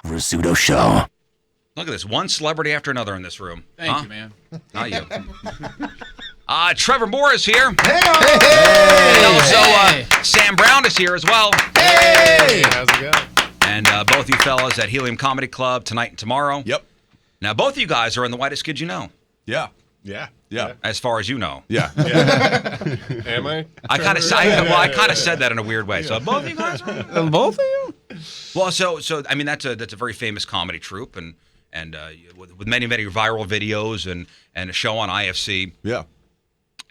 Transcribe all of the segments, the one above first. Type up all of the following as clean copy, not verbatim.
Rizzuto Show. Look at this. One celebrity after another in this room. Thank you, man. Not you. Trevor Moore is here. Hey! And also, Sam Brown is here as well. Hey! How's it going? And both you fellas at Helium Comedy Club tonight and tomorrow. Yep. Now, both of you guys are in the Whitest Kids You Know, Yeah. Yeah. as far as you know. Yeah. Am I? I kind of said that in a weird way. So both of you guys are? Both of you? Well, so I mean that's a very famous comedy troupe and with many viral videos and a show on IFC. Yeah.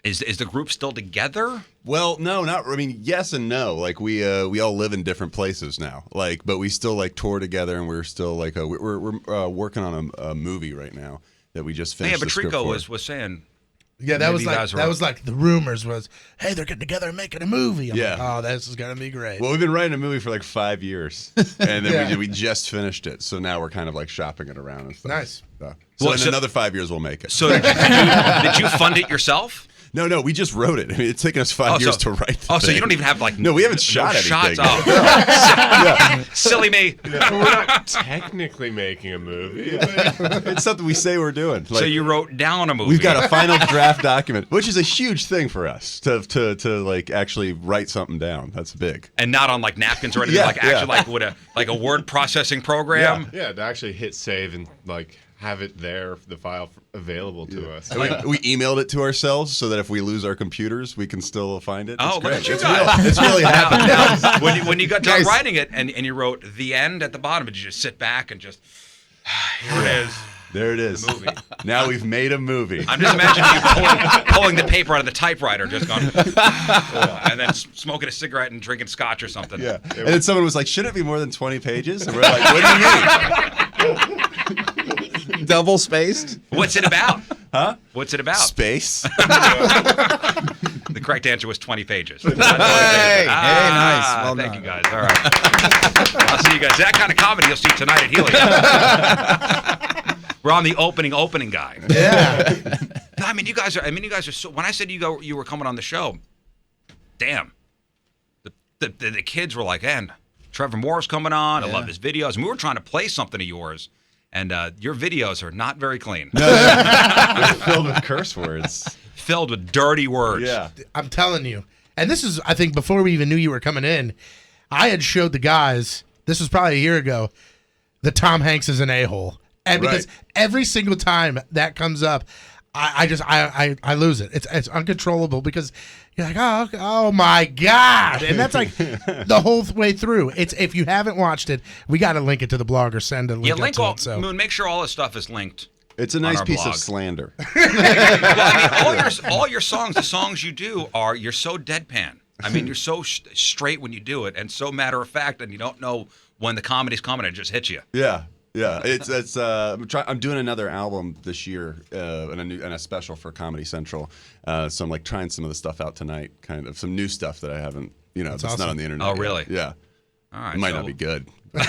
Is the group still together? Well, no, not. I mean, yes and no. Like we all live in different places now. Like, but we still like tour together, and we're still like we're working on a movie right now that we just finished. Yeah, but the script Trico for. was saying. Yeah, that Maybe was you guys like were- like the rumors was, hey, they're getting together and making a movie. I'm Yeah. like, oh, this is gonna be great. Well, we've been writing a movie for like 5 years, and then we just finished it. So now we're kind of like shopping it around and stuff. Nice. So in another 5 years we'll make it. So did you fund it yourself? No, we just wrote it. I mean, it's taken us 5 years to write. So you don't even have like No, we haven't shot anything. shots. Oh. Silly me. We're not technically making a movie. It's something we say we're doing. So you wrote down a movie. We've got a final draft document, which is a huge thing for us to like actually write something down. That's big. and not on like napkins or anything. Yeah, like actually yeah. like with a word processing program. Yeah, to actually hit save and like have it there, the file available to us. We emailed it to ourselves so that if we lose our computers, we can still find it. Oh, It's look great. at you It's guys. real. It's really happening. Now, when you got done writing it and you wrote the end at the bottom, did you just sit back and just here it is? There it is. The movie. Now we've made a movie. I'm just imagining you pulling the paper out of the typewriter, just going, and then smoking a cigarette and drinking scotch or something. Yeah. And then someone was like, "Should it be more than 20 pages?" And we're like, "What do you mean?" Double spaced? What's it about? Huh? What's it about? Space. The correct answer was 20 pages. Hey, nice. Well thank done. you guys. All right. I'll see you guys. That kind of comedy you'll see tonight at Helium. We're on the opening guy. Yeah. No, I mean, you guys are so. When I said you were coming on the show, damn, the kids were like, "And Trevor Moore's coming on. I love his videos." And we were trying to play something of yours, and your videos are not very clean. They're filled with curse words. Filled with dirty words. Yeah. I'm telling you. And this is, I think, before we even knew you were coming in, I had showed the guys, this was probably a year ago, that Tom Hanks is an a-hole. And because every single time that comes up, I lose it. It's uncontrollable because you're like, oh my God. And that's like the whole way through. It's if you haven't watched it, we got to link it to the blog or send a link, Link to all. it. So. Moon, make sure all this stuff is linked. It's a On nice our piece blog. of slander. Well, I mean, all your songs, the songs you do you're so deadpan. I mean, you're so straight when you do it, and so matter of fact, and you don't know when the comedy's coming. It just hits you. Yeah. It's. I'm doing another album this year, and a special for Comedy Central. So I'm like trying some of the stuff out tonight, kind of some new stuff that I haven't. That's awesome. not on the internet. Oh, yet. really? Yeah. All right. It might so- not be good. Not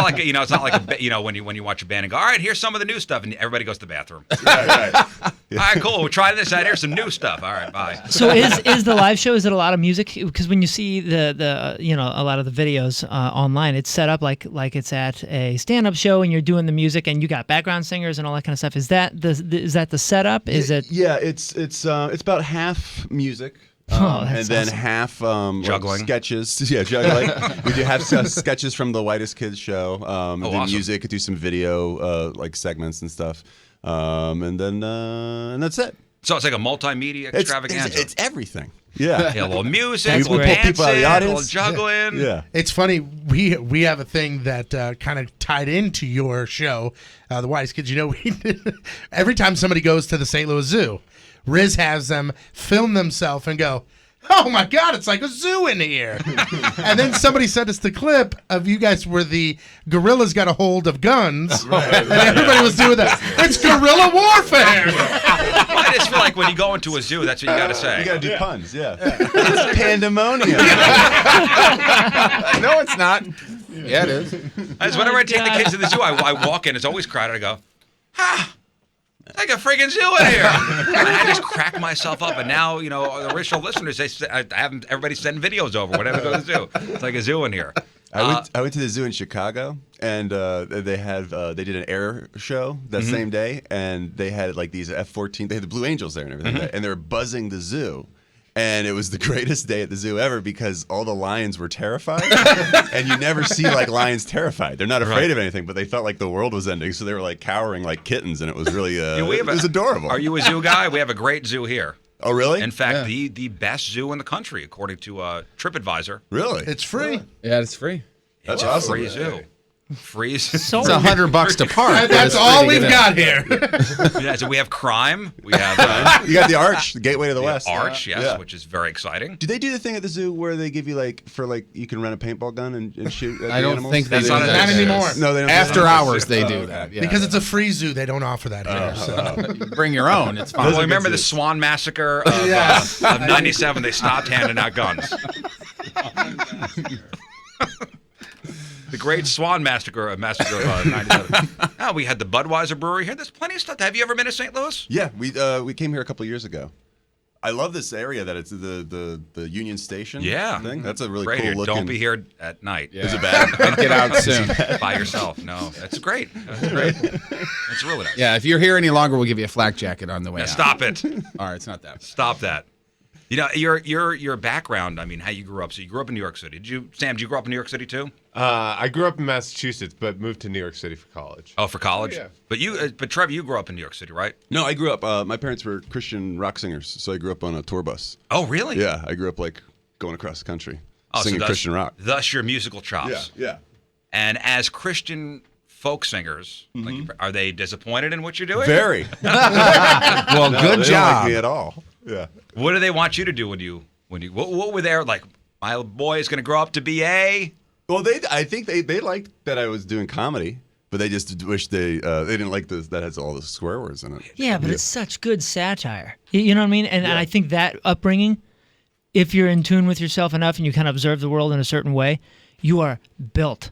like it's not like when you watch a band and go, all right, here's some of the new stuff, and everybody goes to the bathroom. Right. All right, cool. We're trying this out. Here's some new stuff. All right, bye. So is the live show, is it a lot of music? Because when you see the a lot of the videos online, it's set up like it's at a stand-up show and you're doing the music and you got background singers and all that kind of stuff. Is that the setup? Is it? Yeah, it's about half music. That's and then awesome. half Juggling. like sketches. Yeah, juggling. We do have sketches from the Whitest Kids show. And then awesome. music, do some video like segments and stuff. And that's it. So it's like a multimedia extravaganza. It's everything. Yeah. Yeah, a little music, That's a little great. dancing, People out of the a audience. little juggling. Yeah. It's funny. We have a thing that kind of tied into your show, the Whitest Kids. Every time somebody goes to the St. Louis Zoo, Riz has them film themselves and go, "Oh my God, it's like a zoo in here." And then somebody sent us the clip of you guys where the gorillas got a hold of guns, and everybody was doing that. It's guerrilla warfare. I just feel like when you go into a zoo, that's what you got to say. You got to do puns, yeah. It's pandemonium. No, it's not. Yeah, it is. Whenever I take the kids to the zoo, I walk in, it's always crowded. I go, it's like a friggin' zoo in here. And I just crack myself up. And now, the original listeners, I have everybody send videos over whenever I go to the zoo. It's like a zoo in here. I went to the zoo in Chicago, and they did an air show that same day, and they had like these F-14. They had the Blue Angels there and everything, and they were buzzing the zoo. And it was the greatest day at the zoo ever because all the lions were terrified, and you never see like lions terrified. They're not afraid of anything, but they felt like the world was ending, so they were like cowering like kittens, and it was really it was adorable. Are you a zoo guy? We have a great zoo here. Oh, really? In fact, the best zoo in the country, according to TripAdvisor. Really? It's free. Yeah, it's free. That's awesome. Free zoo. Free. So It's $100 to park. That's all we've got here. Yeah, so we have crime. We have You got the Arch, the Gateway to the West. Arch, yes, Yeah. which is very exciting. Do they do the thing at the zoo where they give you like you can rent a paintball gun and shoot at I the don't animals? think they That's do not a- Not that. anymore. No, they don't. After hours, they do okay. that. Yeah. Because it's a free zoo, they don't offer that here. So. Bring your own. It's fine. Well, remember the Swan Massacre of 97? They stopped handing out guns. The Great Swan Massacre of 97. Oh, we had the Budweiser Brewery here. There's plenty of stuff. Have you ever been to St. Louis? Yeah, we came here a couple years ago. I love this area that it's the Union Station. Yeah. thing. That's a really Great cool here. looking. Don't be here at night. Is it bad? And get out soon. By yourself. No, that's great. That's great. It's really nice. Yeah, if you're here any longer, we'll give you a flak jacket on the way Now, out. stop it. All right, it's not that. Stop that. You know, your background, I mean, how you grew up. So you grew up in New York City. Sam, did you grow up in New York City too? I grew up in Massachusetts, but moved to New York City for college. Oh, for college? Yeah. But Trevor, you grew up in New York City, right? No, I grew up. My parents were Christian rock singers, so I grew up on a tour bus. Oh, really? Yeah, I grew up like going across the country Oh, singing thus, Christian rock. Thus your musical chops. Yeah. And as Christian folk singers, like, are they disappointed in what you're doing? Very. Well, No, good they job. Don't like me at all. Yeah. What do they want you to do when you what were there like? My boy is going to grow up to be a. Well, I think they liked that I was doing comedy, but they just wish they didn't like that has all the swear words in it. Yeah, but it's such good satire. You know what I mean? And I think that upbringing, if you're in tune with yourself enough and you kind of observe the world in a certain way, you are built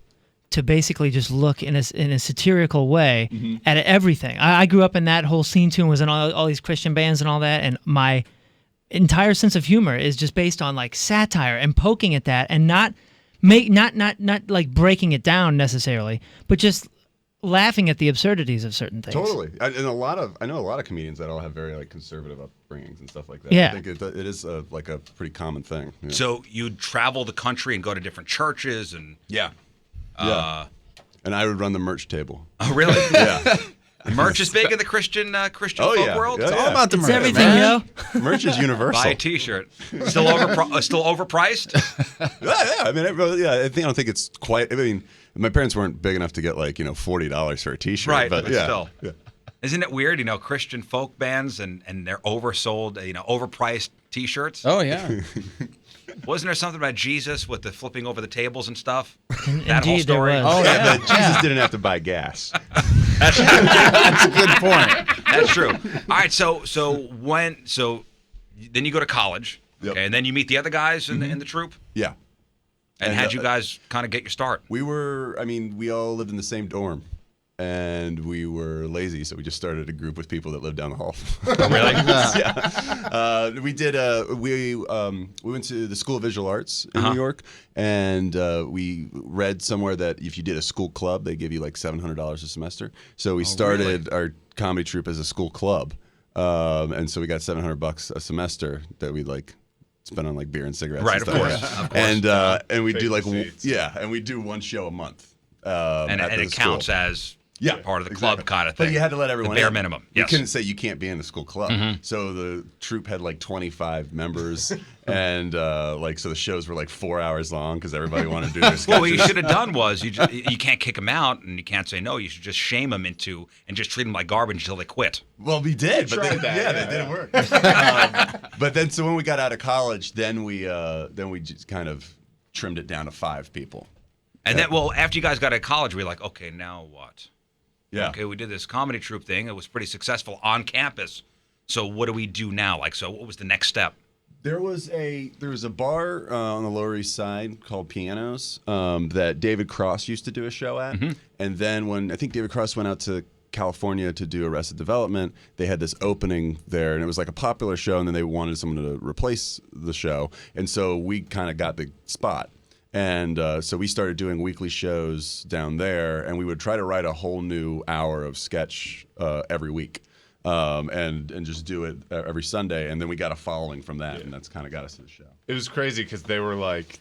to basically just look in a satirical way at everything. I grew up in that whole scene too and was in all these Christian bands and all that, and my entire sense of humor is just based on like satire and poking at that and not like breaking it down necessarily, but just laughing at the absurdities of certain things. Totally, and I know a lot of comedians that all have very like conservative upbringings and stuff like that. Yeah. I think it is like a pretty common thing. Yeah. So you'd travel the country and go to different churches and. Yeah. And I would run the merch table. Oh, really? Yeah. Merch is big in the Christian folk world. Yeah, It's all about the It's merch, everything, man. yo. Merch is universal. Buy a T-shirt. Still overpriced. Yeah. I mean, I don't think it's quite. I mean, my parents weren't big enough to get like $40 for a T-shirt. Right, but but yeah. still. Yeah. Isn't it weird, Christian folk bands and they're oversold, overpriced T-shirts? Oh yeah. Wasn't there something about Jesus with the flipping over the tables and stuff? Indeed, That whole there story. was. Oh yeah. But Jesus didn't have to buy gas. That's a good point. That's true. All right, so then you go to college, Yep. okay, and then you meet the other guys in the troupe. Yeah. And And, how'd you guys kind of get your start? We all lived in the same dorm. And we were lazy, so we just started a group with people that lived down the hall. Really? Yeah. We did. We went to the School of Visual Arts in New York, and we read somewhere that if you did a school club, they give you like $700 a semester. So we started our comedy troupe as a school club, and so we got $700 a semester that we like spent on like beer and cigarettes. Right, and of stuff. course. And we do like seats. and we do one show a month. And at the it counts school. as Yeah, part of the club exactly. kind of thing. But you had to let everyone the bare in. minimum. You Yes. couldn't say you can't be in the school club. So the troupe had like 25 members, and so the shows were like 4 hours long because everybody wanted to do their sketches. Well, what you should have done was you can't kick them out and you can't say no. You should just shame them and just treat them like garbage until they quit. Well, we did, but tried that, that didn't work. But then, so when we got out of college, then we just kind of trimmed it down to 5 people. And then, after you guys got out of college, we were like, okay, now what? Yeah. Okay, we did this comedy troupe thing. It was pretty successful on campus. So what do we do now? So what was the next step? There was a bar on the Lower East Side called Pianos that David Cross used to do a show at, and then when I think David Cross went out to California to do Arrested Development, they had this opening there, and it was like a popular show, and then they wanted someone to replace the show, and so we kind of got the spot. And so we started doing weekly shows down there, and we would try to write a whole new hour of sketch every week, and just do it every Sunday. And then we got a following from that, and that's kind of got us to the show. It was crazy because they were like,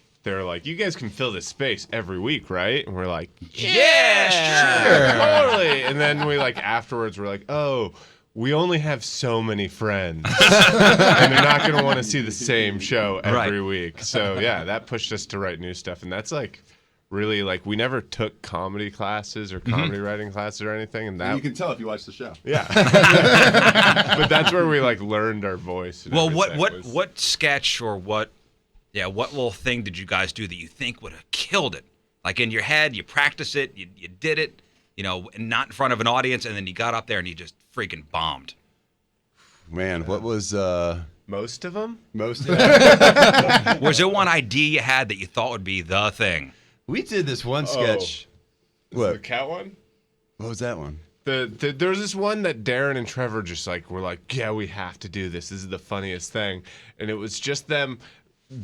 you guys can fill this space every week, right? And we're like, yeah, sure, totally. And then we like afterwards, we're like, oh, we only have so many friends, and they're not going to want to see the same show every week. So yeah, that pushed us to write new stuff, and that's like really like we never took comedy classes or comedy writing classes or anything, and that You can tell if you watch the show. yeah. But that's where we like learned our voice. And Well, everything. what sketch or what little thing did you guys do that you think would have killed it? Like in your head, you practiced it, you did it, and not in front of an audience, and then you got up there and you just freaking bombed. Man, what was most of them? most? Was there one idea you had that you thought would be the thing? We did this one sketch. The What? cat one? What was that one? There was this one that Darren and Trevor just like were like, yeah, we have to do this. This is the funniest thing, and it was just them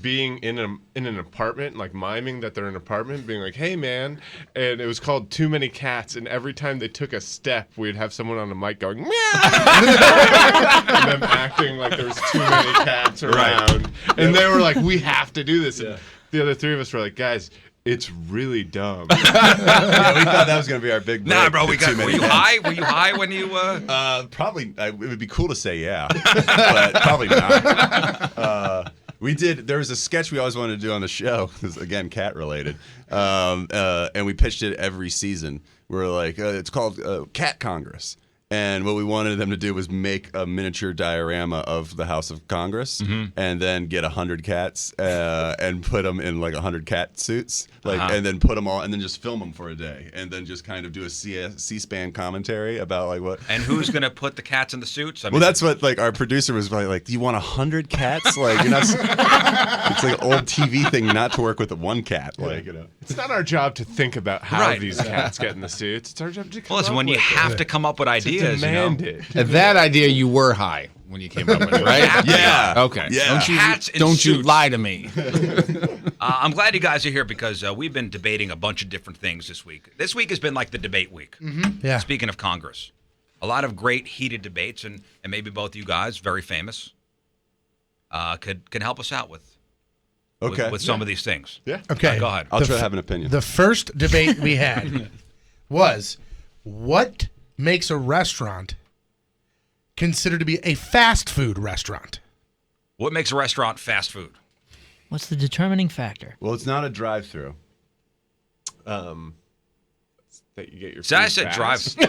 being in an apartment, like miming that they're in an apartment, being like, hey man, and it was called Too Many Cats, and every time they took a step, we'd have someone on the mic going, meow, and them acting like there was too many cats around, and they were like, we have to do this, and the other three of us were like, guys, it's really dumb. Yeah, we thought that was going to be our big break. Nah, bro, Too were many you cats. high? Were you high when you? Probably. It would be cool to say yeah, but probably not. We did. There was a sketch we always wanted to do on the show. This is, again, cat related, and we pitched it every season. We were like, it's called Cat Congress. And what we wanted them to do was make a miniature diorama of the House of Congress, and then get 100 cats and put them in like 100 cat suits, and then put them all, and then just film them for a day, and then just kind of do a C-SPAN commentary about like what. And who's gonna put the cats in the suits? I mean, Well, that's what like our producer was probably like. Do you want 100 cats? Like you're not. It's like an old TV thing not to work with one cat. Like It's not our job to think about how Right. these cats get in the suits. It's our job to come well, listen, up when you with have it. to come up with To ideas, demand it. And that idea, you were high when you came up with it, right? Yeah. Okay. Yeah. Cats in Don't you suits. lie to me. I'm glad you guys are here because we've been debating a bunch of different things this week. This week has been like the debate week. Yeah. Speaking of Congress, a lot of great heated debates, and maybe both you guys, very famous, can help us out with some of these things. Yeah. Okay. Go ahead. I'll try to have an opinion. The first debate we had was what makes a restaurant considered to be a fast food restaurant? What makes a restaurant fast food? What's the determining factor? Well, it's not a drive-through. That you get your See, I food said fast. I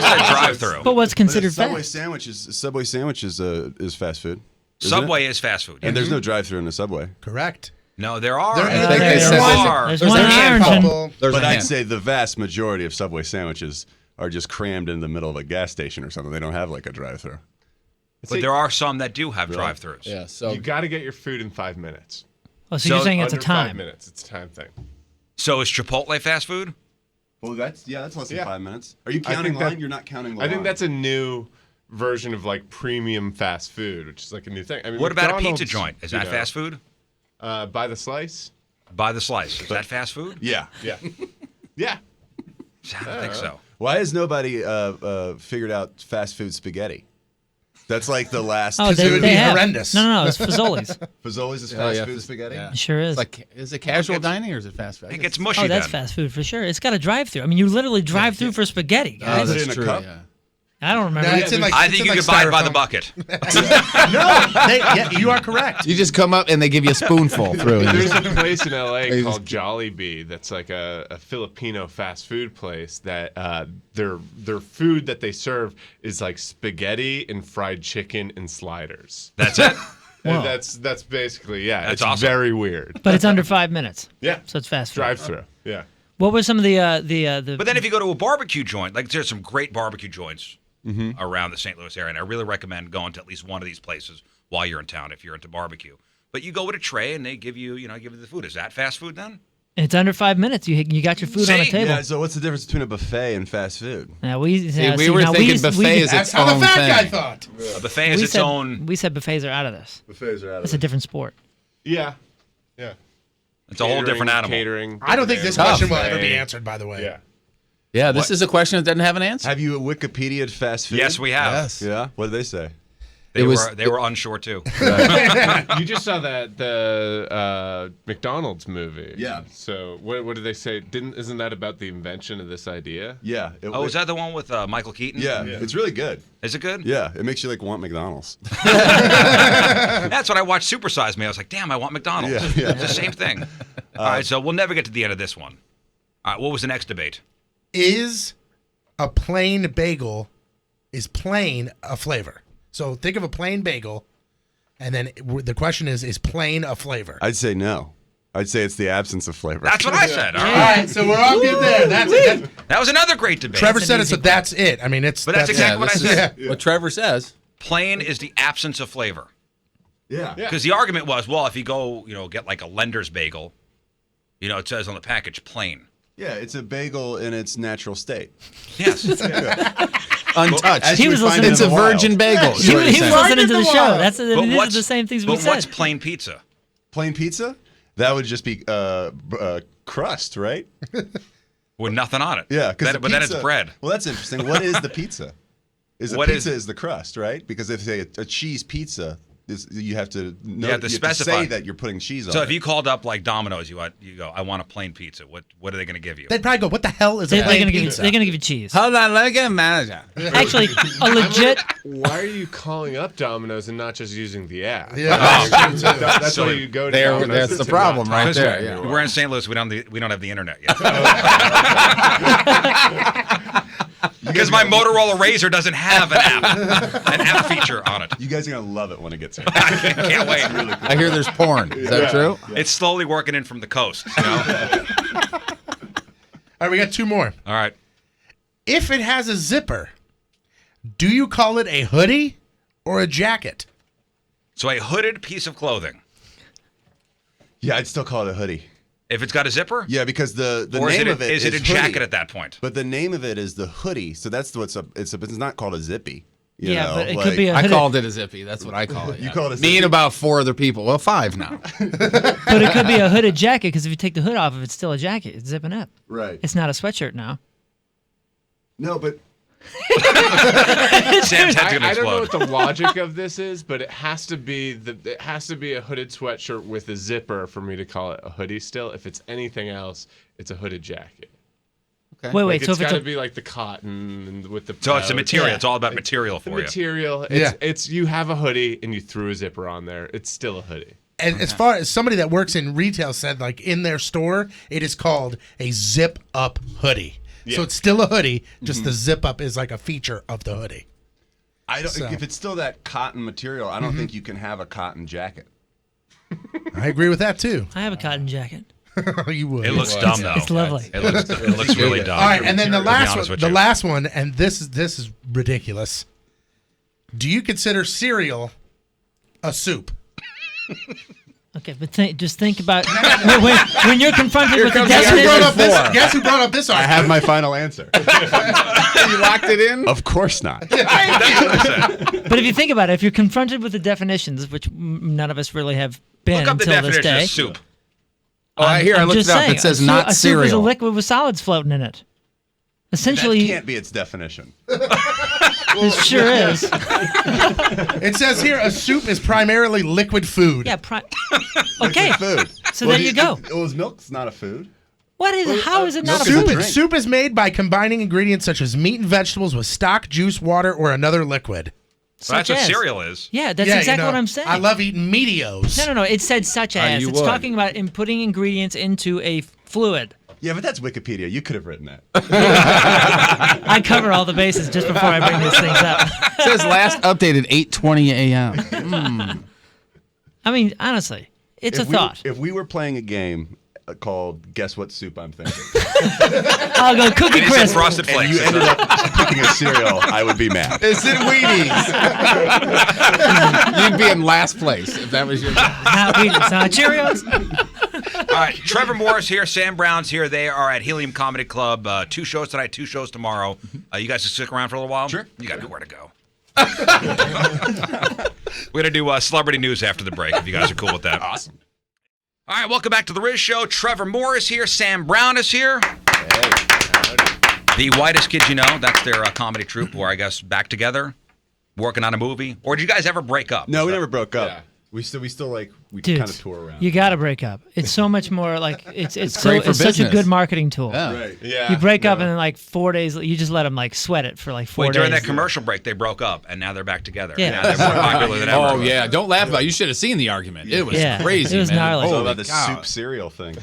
said drive-through. But what's considered Subway fast? sandwiches is fast food. isn't Subway it? is fast food. And there's no drive-through in the Subway. Correct. No, there are. There- I I think think there they said are. There's There's one a in handful. Ironton. There's But a I'd hand. say the vast majority of Subway sandwiches are just crammed in the middle of a gas station or something. They don't have like a drive-through. But there are some that do have drive-throughs. Yeah. So You got to get your food in 5 minutes. Oh, so you're So saying it's a Under 5 time. minutes. It's a time thing. So is Chipotle fast food? Well, that's less than Yeah. 5 minutes. Are you I counting think that- line? You're not counting the I think line. that's a new version of like premium fast food, which is like a new thing. I mean, What about a pizza McDonald's, joint? Is you that know, fast food? By the slice? By the slice. Is that fast food? Yeah. Yeah. Yeah. I don't think so. Why has nobody figured out fast food spaghetti? That's like the last. Oh, it would they be have. horrendous. No, it's Fazoli's. Fazoli's is Oh, fast yeah, food spaghetti. yeah. It sure is. It's like, is it casual dining or is it fast food? It gets mushy Oh, that's then. fast food for sure. It's got a drive-through. I mean, you literally drive through for spaghetti, Oh, guys. Is it that's in a true. cup? Yeah. I don't remember. No, it's in like. I it's think in you like can buy it by the styrofoam. bucket. Yeah, you are correct. You just come up and they give you a spoonful through. And There's just, a place in LA just- called Jollibee that's like a Filipino fast food place that their food that they serve is like spaghetti and fried chicken and sliders. That's it. And that's basically That's it's awesome. very weird. But it's under 5 minutes. Yeah. So it's fast food. Drive through. Yeah. What were some of the But then if you go to a barbecue joint, like there's some great barbecue joints around the St. Louis area, and I really recommend going to at least one of these places while you're in town if you're into barbecue. But you go with a tray and they give you the food. Is that fast food then? It's under 5 minutes. You got your food on the See? table. Yeah. So what's the difference between a buffet and fast food? We were thinking buffet is That's its how the own fat thing. guy thought. A buffet is we its said, own. We said buffets are out of this. Buffets are out It's a different sport. Yeah. Yeah. It's a whole different animal. Catering. I don't think this Tough. question will ever be answered, by the way. Yeah. Yeah, this is a question that doesn't have an answer. Have you Wikipedia'd fast food? Yes, we have. Yes. Yeah. What did they say? They It was- were unsure too. You just saw the McDonald's movie. Yeah. So what did they say? Isn't that about the invention of this idea? Yeah. Oh, is that the one with Michael Keaton? Yeah, it's really good. Is it good? Yeah, it makes you like want McDonald's. That's what I watched Super Size Me. I was like, damn, I want McDonald's. Yeah. It's the same thing. All right, so we'll never get to the end of this one. All right, what was the next debate? Is a plain bagel plain a flavor? So think of a plain bagel, and then the question is plain a flavor? I'd say no. I'd say it's the absence of flavor. That's what I said. All All right. right, so we're all good there. That's it. That was another great debate. Trevor said it, so that's it. I mean, it's. But that's exactly what I this said. is what Trevor says. Plain is the absence of flavor. Yeah. Because the argument was, well, if you go, get like a Lender's bagel, it says on the package plain. Yeah, it's a bagel in its natural state. Yes. Untouched. As He you was would find listening in It's a the wild. virgin bagel. is He what was he's saying. listening to the show. wild. These are the same things we but said. what's plain pizza? Plain pizza? That would just be crust, right? With nothing on it. Yeah, but then it's bread. Well, that's interesting. What is the pizza? What Pizza is- is the crust, right? Because if they a cheese pizza, you have to know, You have to specify. say that you're putting cheese on So it. if you called up like Domino's, you go, I want a plain pizza. What are they going to give you? They'd probably go, "What the hell is They're a plain gonna give you. pizza?" They're gonna give you cheese. Hold on, let me get a manager. Actually, a legit. Why are you calling up Domino's and not just using the app? Yeah. That's why Silly. you go to There, Domino's. that's the to problem not right talk there. to Yeah. anyone. We're in St. Louis. We don't have the internet yet. Because my Motorola Razr doesn't have an app feature on it. you guys are gonna love it when it gets here. I can't wait. I hear there's porn. Is that true? It's slowly working in from the coast. All right, we got two more. All right. If it has a zipper, do you call it a hoodie or a jacket? So a hooded piece of clothing. Yeah, I'd still call it a hoodie. If it's got a zipper? Yeah, because the Or name of it is it a hoodie. jacket at that point? But the name of it is the hoodie, so that's what's up. It's not called a zippy. You Yeah, know, but it like- could be a I hooded, called it a zippy. That's what I call it. You yeah. call it a Me zippy? and about 4 other people. Well, 5 now. but it could be a hooded jacket because if you take the hood off, it's still a jacket. It's zipping up. right. It's not a sweatshirt now. No, but Sam's head's going to I don't know explode. what the logic of this is, but it has to be a hooded sweatshirt with a zipper for me to call it a hoodie. Still, if it's anything else, it's a hooded jacket. Wait, Like, so it's if it's got to a, be like the cotton and with the. So it's a material. Yeah. It's all about material The for you. material. Yeah. It's you have a hoodie and you threw a zipper on there. It's still a hoodie. And as far as somebody that works in retail said, like in their store, it is called a zip up hoodie. So it's still a hoodie, just the zip up is like a feature of the hoodie. I don't. So- If it's still that cotton material, I don't think you can have a cotton jacket. I agree with that too. I have a cotton jacket. You would. It looks dumb, though. It's lovely. It looks really dumb. All right, and then the to be last honest one, with the you. last one, and this is ridiculous. Do you consider cereal a soup? Okay, but just think about when you're confronted with the comes the Guess who brought up definition. this? Guess who brought up this I argument? have my final answer. You locked it in? Of course not. But if you think about it, if you're confronted with the definitions, which none of us really have been Look up the until this definition day. of soup. Oh, I hear. I I'm looked just it up. saying, It says a not soup is a cereal. liquid with solids floating in it. That Essentially, can't be its definition. it sure is. It says here a soup is primarily liquid food. Yeah. Okay. Food. So there you go. Well, is milk's not a food? What is? How is it not a milk is a food? drink. Soup is made by combining ingredients such as meat and vegetables with stock, juice, water, or another liquid. So that's Such what as. cereal is. Yeah, that's Yeah, you exactly know, what I'm saying. I love eating Meatios. No. It said such as. you It's would. talking about putting ingredients into a fluid. Yeah, but that's Wikipedia. You could have written that. I cover all the bases just before I bring these things up. It says last updated 8:20 a.m. I mean, honestly, it's a thought. If we were playing a game called Guess What Soup I'm Thinking, I'll go Cookie And he said Crisp. frosted flakes. you ended up picking a cereal, I would be mad. Is it Wheaties? You'd be in last place if that was your. Not Wheaties, not Cheerios. All right, Trevor Moore is here. Sam Brown's here. They are at Helium Comedy Club. 2 shows tonight, 2 shows tomorrow. You guys just stick around for a little while? Sure. You got nowhere to go. We're going to do celebrity news after the break, if you guys are cool with that. Awesome. All right, welcome back to the Riz Show. Trevor Moore is here. Sam Brown is here. The Whitest Kids You Know. That's their comedy troupe who are, I guess, back together, working on a movie. Or did you guys ever break up? No, we never broke up. Yeah. We still like we Dude, kind of tour around. You got to break up. It's so much more like it's great for such a business. good marketing tool. Yeah. Right. Yeah. You break up and then like 4 days, you just let them like sweat it for like 4 Wait, days. during that commercial break, they broke up, and now they're back together. Yeah. Now they're more popular than ever. Oh yeah, don't laugh about it. You should have seen the argument. It was crazy. It was man. gnarly. It's all Holy about the cow. soup cereal thing.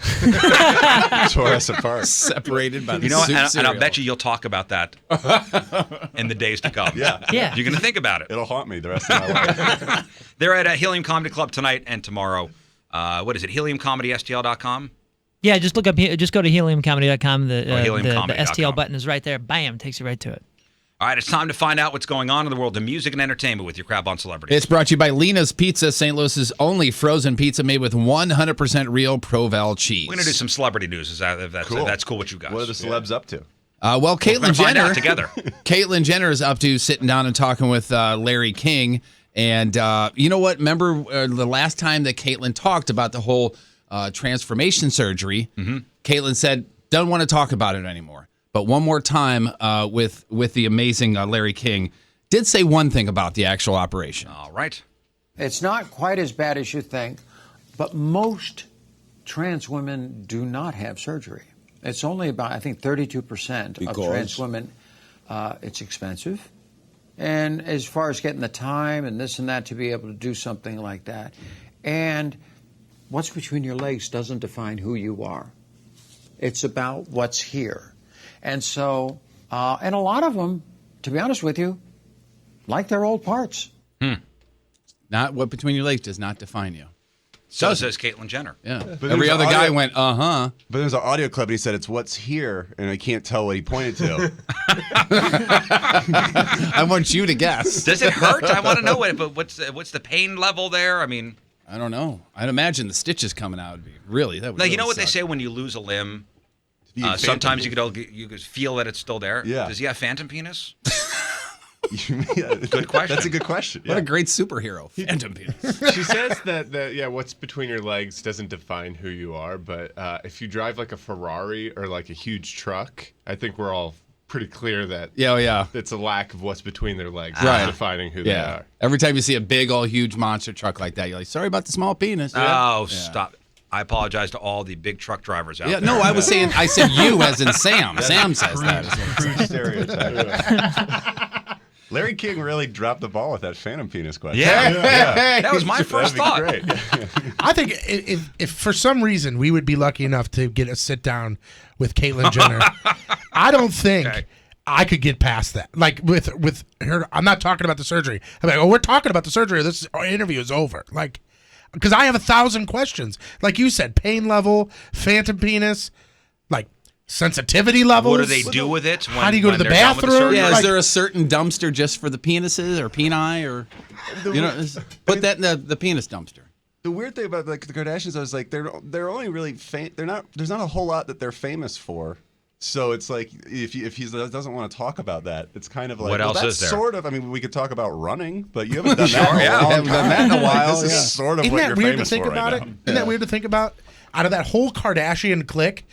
Tore us apart. Separated by the You know what? soup And I'll cereal. bet you'll talk about that in the days to come. Yeah. Yeah. You're going to think about it. It'll haunt me the rest of my life. They're at Helium Comedy Club tonight and tomorrow. What is it? HeliumComedySTL.com? Yeah, just look up. Just go to heliumcomedy.com. The heliumcomedy.com. STL button is right there. Bam, takes you right to it. All right, it's time to find out what's going on in the world of music and entertainment with your Crab on Celebrity. It's brought to you by Lena's Pizza, St. Louis's only frozen pizza made with 100% real Provel cheese. We're going to do some celebrity news. If that's cool with you guys. What are the celebs up to? Well, We're Caitlyn gonna find Jenner. out together. Caitlyn Jenner is up to sitting down and talking with Larry King. And you know what? Remember the last time that Caitlyn talked about the whole transformation surgery? Mm-hmm. Caitlyn said, "Don't want to talk about it anymore." But one more time with the amazing Larry King, did say one thing about the actual operation. All right. It's not quite as bad as you think, but most trans women do not have surgery. It's only about, I think, 32% of trans women. It's expensive. And as far as getting the time and this and that to be able to do something like that. And what's between your legs doesn't define who you are. It's about what's here. And so, and a lot of them, to be honest with you, like their old parts. Not what between your legs does not define you. So says Caitlyn Jenner. Yeah. But Every there's other guy audio- went, uh-huh. But there's an audio clip and he said it's what's here, and I can't tell what he pointed to. I want you to guess. Does it hurt? I want to know what's the pain level there? I mean, I don't know. I'd imagine the stitches coming out would be really. That would now, you really know what they suck. say when you lose a limb? You Sometimes phantom- you could feel that it's still there. Yeah. Does he have phantom penis? Good question. That's a good question. What a great superhero. Phantom penis. She says that what's between your legs doesn't define who you are, but if you drive like a Ferrari or like a huge truck, I think we're all pretty clear that Yeah. it's a lack of what's between their legs Right. that's defining who they Yeah. are. Every time you see a big, old, huge monster truck like that, you're like, sorry about the small penis. Oh, stop. I apologize to all the big truck drivers out Yeah, there. no, I said you as in Sam. Sam says that. Crude stereotype. Larry King really dropped the ball with that phantom penis question. Yeah. That was my first thought. That'd be great. I think if for some reason we would be lucky enough to get a sit down with Caitlyn Jenner, I don't think I could get past that. Like with her, I'm not talking about the surgery. I'm like, oh, we're talking about the surgery. This interview is over. Like, because I have 1,000 questions. Like you said, pain level, phantom penis, like sensitivity levels. What do they do with it? How do you go to when the they're done with the bathroom? surgery? Yeah, Like- is there a certain dumpster just for the penises or peni or, put that in the penis dumpster. The weird thing about like the Kardashians, I was like, they're only really they're not. There's not a whole lot that they're famous for. So it's like if he doesn't want to talk about that, it's kind of like What else that's is there? Sort of. I mean, we could talk about running, but you haven't done that. In a yeah. long Haven't done time. that in a while, Like, this yeah. is sort of Isn't what that you're weird to famous think for about right it? now. Isn't that weird to think about? Out of that whole Kardashian clique,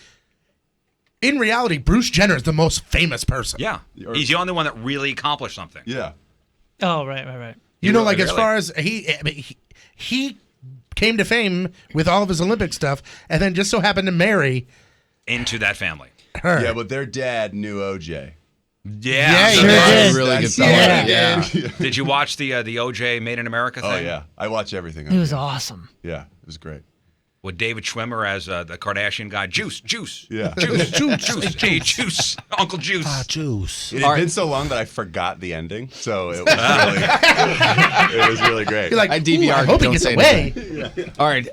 in reality, Bruce Jenner is the most famous person. Yeah. He's the only one that really accomplished something. Yeah. Oh, right. You know, like really? as far as he came to fame with all of his Olympic stuff, and then just so happened to marry Into that family. her. Yeah, but their dad knew OJ. Yeah. he so sure that's- did. Really good That's- fellow. Yeah. Did you watch the OJ Made in America thing? Oh yeah, I watch everything. It was awesome. Yeah, it was great. With David Schwimmer as the Kardashian guy. Juice. Yeah. Juice. Hey, Juice. Uncle Juice. Juice. It had been so long that I forgot the ending, so it was really, it was really great. You're like, I I DVR'd, hope he don't gets say away. All right,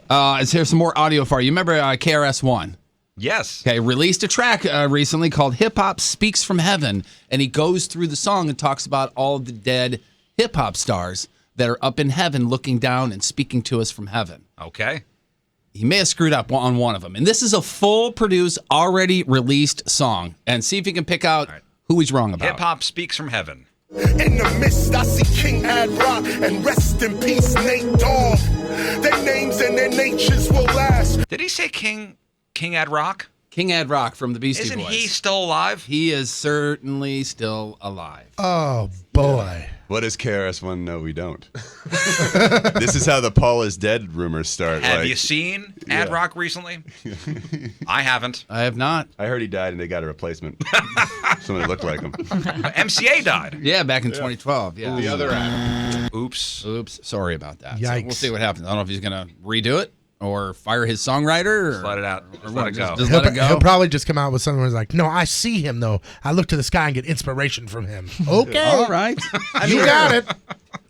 here's some more audio for you. Remember KRS-One? Yes. Okay, released a track recently called Hip Hop Speaks from Heaven, and he goes through the song and talks about all of the dead hip hop stars that are up in heaven looking down and speaking to us from heaven. Okay. He may have screwed up on one of them. And this is a full produced, already released song. And see if you can pick out who he's wrong about. Hip Hop Speaks from Heaven. In the midst, I see King Ad Rock and rest in peace, Nate Dogg. Their names and their natures will last. Did he say King Ad Rock? King Ad Rock from the Beastie Isn't Boys. he still alive? He is certainly still alive. Oh, boy. What does KRS-One know we don't? This is how the Paul is dead rumors start. Have you seen Ad Rock recently? I haven't. I have not. I heard he died and they got a replacement. Somebody looked like him. MCA died. Yeah, back in 2012. Yeah. The other act. Oops. Oops. Sorry about that. So Yikes. we'll see what happens. I don't know if he's going to redo it or fire his songwriter. Or, Just let it out. Or Just what, let it go. Just let it go. He'll probably just come out with something where he's like, no, I see him, though. I look to the sky and get inspiration from him. Okay. All right. You got it.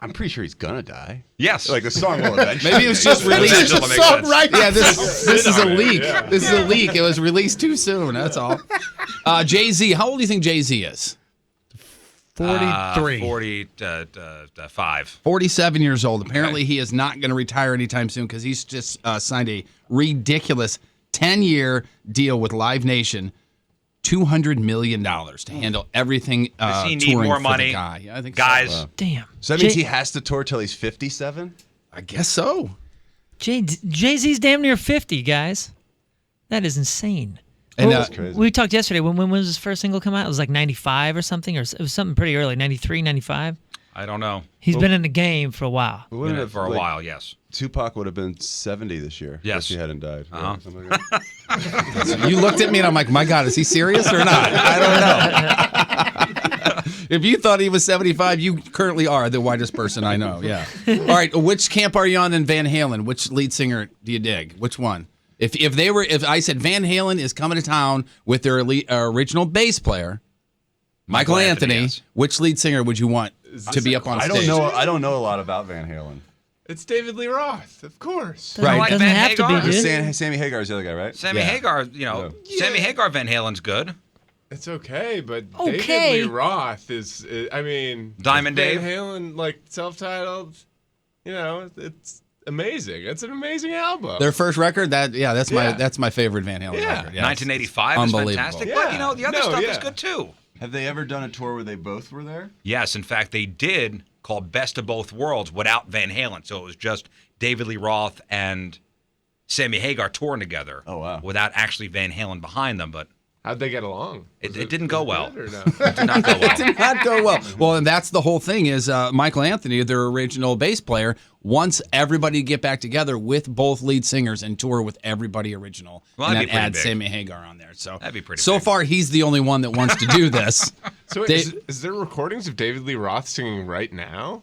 I'm pretty sure he's gonna die. Yes. Like the song will eventually. Maybe it was just That's released. just what makes sense. Right. Yeah, this is a leak. Yeah. This is a leak. It was released too soon. That's all. Jay-Z. How old do you think Jay-Z is? 43. 45. 47 years old. Apparently, he is not going to retire anytime soon because he's just signed a ridiculous 10-year deal with Live Nation, $200 million to handle everything. Does he need touring more for money? The guy. Yeah, I think Guys. so. Damn. So that means he has to tour till he's 57. I guess so. Jay-Z's damn near 50, guys. That is insane. And That's crazy. We talked yesterday. When was his first single come out? It was like 95 or something, or it was something pretty early, 93, 95. I don't know. He's been in the game for a while. Been in it for a while, yes. Tupac would have been 70 this year. Yes. If he hadn't died. Uh-huh. Yeah, something like that. You looked at me and I'm like, my God, is he serious or not? I don't know. If you thought he was 75, you currently are the whitest person I know. Yeah. All right. Which camp are you on in Van Halen? Which lead singer do you dig? Which one? If I said Van Halen is coming to town with their original bass player, Michael Anthony, yes. Which lead singer would you want to be up on I stage? don't know a lot about Van Halen. It's David Lee Roth, of course. Right. Like Doesn't Van have to be, Hagar? dude. Sammy Hagar's the other guy, right? Sammy Hagar, Sammy Hagar Van Halen's good. It's okay, but Okay. David Lee Roth is, I mean, Diamond Van Dave? Halen, like self-titled, it's amazing. It's an amazing album. Their first record, that's Yeah. my favorite Van Halen Yeah. record. Yes. 1985 is Unbelievable. fantastic. Yeah. But, the other stuff is good, too. Have they ever done a tour where they both were there? Yes, in fact, they did called Best of Both Worlds without Van Halen. So it was just David Lee Roth and Sammy Hagar touring together. Oh, wow. Without actually Van Halen behind them. But How'd they get along? it didn't go well. Good or no? It did not go well. Did not go well. Well, and that's the whole thing is Michael Anthony, their original bass player, wants everybody to get back together with both lead singers and tour with everybody original. Well, and that'd that be pretty adds big. Sammy Hagar on there. So That'd be pretty So big. far, he's the only one that wants to do this. So wait, They- is there recordings of David Lee Roth singing right now?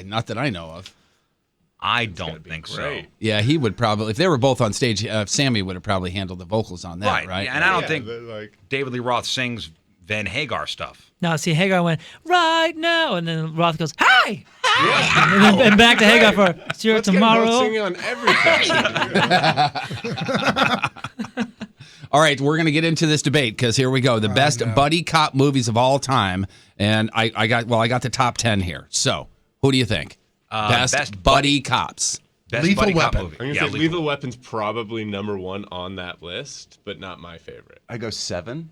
Not that I know of. I don't think so. Great. Yeah, he would probably, if they were both on stage, Sammy would have probably handled the vocals on that, right? Yeah, and I don't think but, like, David Lee Roth sings Van Hagar stuff. No, see, Hagar went, right now. And then Roth goes, hi! Hi! And back to Hagar for, it's your let's get both tomorrow. singing on everything. All right, we're going to get into this debate because here we go. The best buddy cop movies of all time. And I got the top 10 here. So, who do you think? Best buddy cops. Best Lethal buddy cop Weapon. movie. I'm gonna Yeah, say Lethal Weapon's probably number one on that list, but not my favorite. I go 7.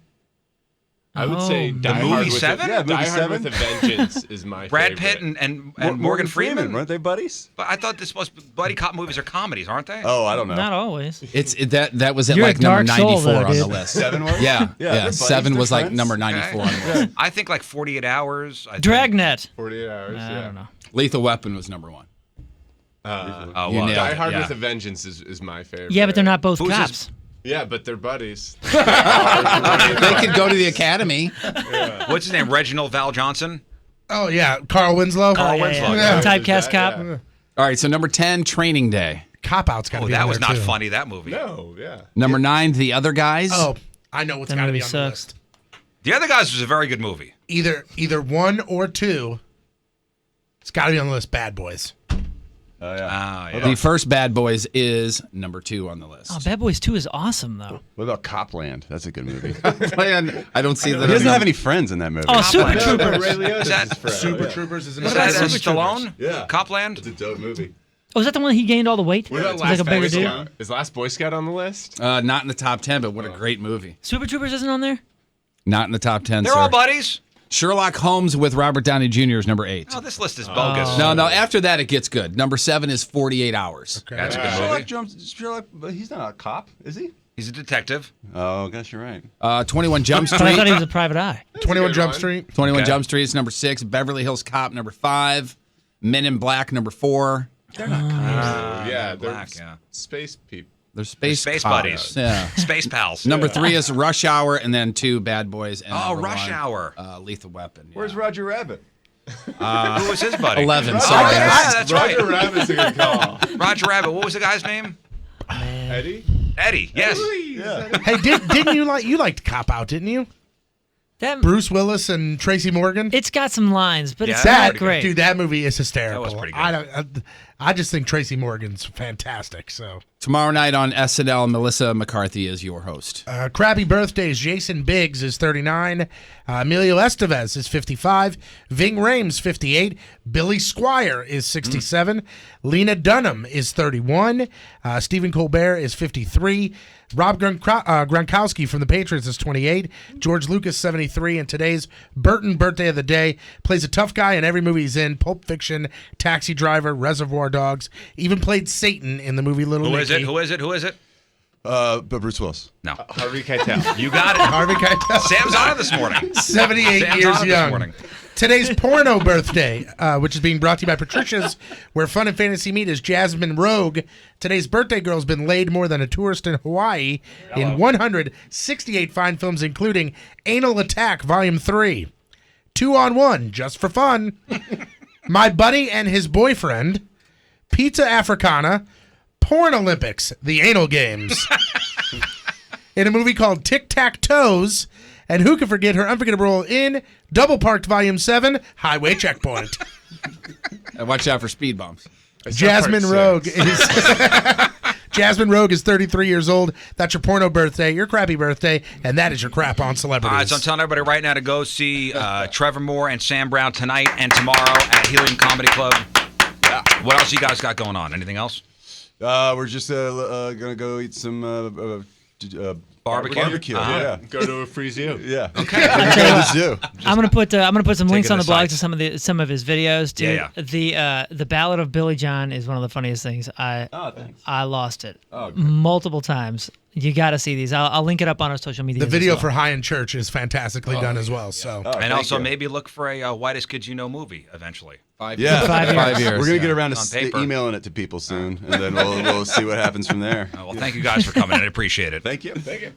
I would say The Die movie Hard with Seven? A, Yeah, movie Die Hard 7. with a Vengeance is my Brad favorite. Pitt and Morgan Freeman. Weren't they buddies? But I thought buddy cop movies are comedies, aren't they? Oh, I don't know. Not always. That was at You're a like number dark soul, 94 though, on the dude. list. 7 was? Yeah. they're buddies, 7 was they're like friends. number 94 on the list. I think like 48 Hours. I think. Dragnet. 48 Hours. I yeah. don't know. Lethal Weapon was number 1. Oh, You well, nailed Die it, Hard yeah. with a Vengeance is my favorite. Yeah, but they're not both Who's cops. Yeah, but they're buddies. They could go to the academy. What's his name? Reginald Val Johnson? Oh, yeah. Carl Winslow. Carl Winslow. Yeah. Typecast cop. Yeah. All right, so number 10, Training Day. Cop Out's got to Oh, be that in was there, not too. funny, that movie. No, yeah. Number 9, The Other Guys. Oh, I know what's That got to be movie on the sucks. list. The Other Guys was a very good movie. Either 1 or 2. It's got to be on the list. Bad Boys. Oh, yeah. Ah, yeah. The first Bad Boys is number 2 on the list. Oh, Bad Boys 2 is awesome, though. What about Copland? That's a good movie. Man, I don't see that. He doesn't have any friends in that movie. Oh, Super Copland. Troopers. Ray Liotta's Is that his friend. Super Yeah. Troopers is Is another that one. Stallone? Yeah. Copland? It's a dope movie. Oh, is that the one he gained all the weight? What about It's like Last a bigger Boy dude. Scout? Is Last Boy Scout on the list? Not in the top 10, but what a great movie. Super Troopers isn't on there? Not in the top 10, They're sir. all buddies. Sherlock Holmes with Robert Downey Jr. is number 8. Oh, this list is bogus. No, after that it gets good. Number 7 is 48 Hours. Okay. That's a good movie. Sherlock, but he's not a cop, is he? He's a detective. Oh, I guess you're right. 21 Jump But I thought Street. he was a private eye. 21 Jump Street. 21 Okay. Jump Street is number 6. Beverly Hills Cop, number 5. Men in Black, number 4. Yeah, they're Black, yeah. space people. They're space Space cops. buddies. Yeah. Space pals. Number 3 is Rush Hour, and then 2 Bad Boys. And Oh, number Rush 1, Hour. Lethal Weapon. Yeah. Where's Roger Rabbit? Who was his buddy? 11? Oh, Sorry. yeah, that's right. Roger Rabbit's a good call. Roger Rabbit. What was the guy's name? Eddie? Eddie. Yes. Hey, didn't you liked Cop Out, didn't you? That Bruce Willis and Tracy Morgan. it's got some lines, but it's Yeah, not pretty good. great. Dude, that movie is hysterical. That was pretty good. I just think Tracy Morgan's fantastic. So, Tomorrow night on SNL, Melissa McCarthy is your host. crappy birthdays. Jason Biggs is 39. Emilio Estevez is 55. Ving Rhames 58. Billy Squire is 67. Lena Dunham is 31. Stephen Colbert is 53. Rob Gronkowski from the Patriots is 28. George Lucas 73. And today's Burton birthday of the day. Plays a tough guy in every movie he's in. Pulp Fiction, Taxi Driver, Reservoir Dogs. Even played Satan in the movie Little Who Nicky. is it? Who is it? Who is it? But Bruce Willis. No. Harvey Keitel. You got it. Harvey Keitel. Sam's on it this morning. 78 Sam's years on it this young. morning. Today's porno birthday, which is being brought to you by Patricia's, where fun and fantasy meet, is Jasmine Rogue. Today's birthday girl's been laid more than a tourist in Hawaii in 168 fine films, including Anal Attack Volume 3, 2 on 1, Just for Fun, My Buddy and His Boyfriend, Pizza Africana, Porn Olympics, The Anal Games, in a movie called Tic Tac Toes, and who can forget her unforgettable role in Double Parked Volume 7, Highway Checkpoint. And watch out for speed bumps. Jasmine Rogue is Jasmine Rogue is 33 years old. That's your porno birthday, your crappy birthday, and that is your crap on All celebrities. right, so I'm telling everybody right now to go see Trevor Moore and Sam Brown tonight and tomorrow at Helium Comedy Club. What else you guys got going on? Anything else? We're just gonna go eat some Barbecue? Yeah, Go to a free zoo. yeah. Okay. We're going to the zoo. I'm gonna put some links it on the blog aside. to some of his videos, dude. Yeah, The Ballad of Billy John is one of the funniest things. Thanks. I lost it Oh, great. multiple times. You got to see these. I'll link it up on our social media. the video as well. for High in Church is fantastically done as well. So Oh, And thank also you. maybe look for a Whitest Kids You Know movie eventually. 5 Yeah, 5 years. We're gonna get around On to paper. emailing it to people soon, and then we'll see what happens from there. Well, thank you guys for coming in. I appreciate it. Thank you. Thank you.